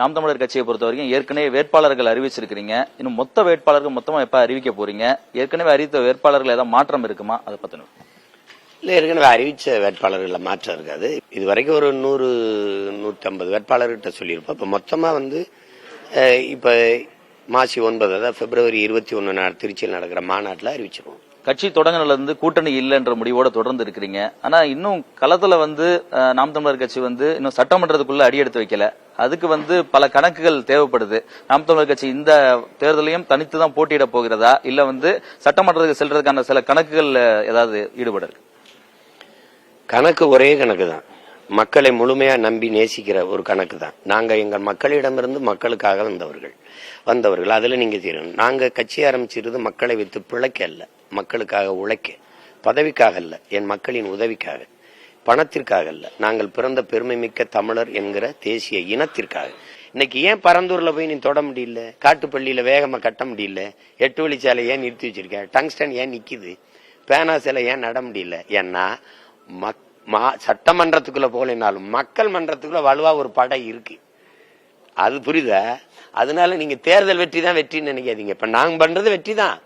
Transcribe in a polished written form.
நாம் தமிழர் கட்சியை பொறுத்த வரைக்கும் ஏற்கனவே வேட்பாளர்கள் அறிவிச்சிருக்கீங்க. இன்னும் மொத்த வேட்பாளர்கள் மொத்தமா எப்ப அறிவிக்க போறீங்க? ஏற்கனவே அறிவித்த வேட்பாளர்கள் ஏதாவது மாற்றம் இருக்குமா? அதை பத்தின இல்ல, ஏற்கனவே அறிவிச்ச வேட்பாளர்கள மாற்றம் இருக்காது. இது வரைக்கும் ஒரு 100-150 வேட்பாளர்கிட்ட சொல்லியிருப்போம். இப்ப மொத்தமா இப்ப மாசி 9, அதாவது பிப்ரவரி 21 திருச்சியில் நடக்கிற மாநாட்டில் அறிவிச்சிருவோம். கட்சி தொடங்கினதுல இருந்து கூட்டணி இல்லைன்ற முடிவோட தொடர்ந்து இருக்கிறீங்க. ஆனா இன்னும் களத்துல நாம் தமிழர் கட்சி இன்னும் சட்டமன்றத்துக்குள்ள அடி எடுத்து வைக்கல. அதுக்கு பல கணக்குகள் தேவைப்படுது. நாம் தமிழர் கட்சி இந்த தேர்தலையும் தனித்து தான் போட்டியிட போகிறதா, இல்ல சட்டமன்றத்துக்கு செல்றதுக்கான சில கணக்குகள் ஏதாவது ஈடுபட இருக்கு? கணக்கு ஒரே கணக்கு தான். மக்களை முழுமையா நம்பி நேசிக்கிற ஒரு கணக்கு தான். நாங்க எங்கள் மக்களிடமிருந்து மக்களுக்காக வந்தவர்கள் அதுல நீங்க தீரணும். நாங்க கட்சி ஆரம்பிச்சிருது மக்களை வைத்து பிழைக்க அல்ல, மக்களுக்காக உழைக்க, பதவிக்காக அல்ல, என் மக்களின் உதவிக்காக, பணத்திற்காக அல்ல. நாங்கள் பிறந்த பெருமை மிக்க தமிழர் என்கிற தேசிய இனத்திற்காக. இன்னைக்கு ஏன் பரந்தூர்ல போய் நீ தொட முடியல? காட்டுப்பள்ளியில வேகமா கட்ட முடியல? 8 வழிச்சாலை ஏன் நிறுத்தி வச்சிருக்க? டங்ஸ்டன் ஏன் நிக்குது? பேனா சிலை ஏன் நட முடியல? ஏன்னா சட்டமன்றத்துக்குள்ள போலனாலும் மக்கள் மன்றத்துக்குள்ள வலுவா ஒரு படை இருக்கு. அது புரியுதா? அதனால நீங்க தேர்தல் வெற்றி தான் வெற்றின்னு நினைக்காதீங்க. இப்ப நாங்க பண்றது வெற்றி தான்.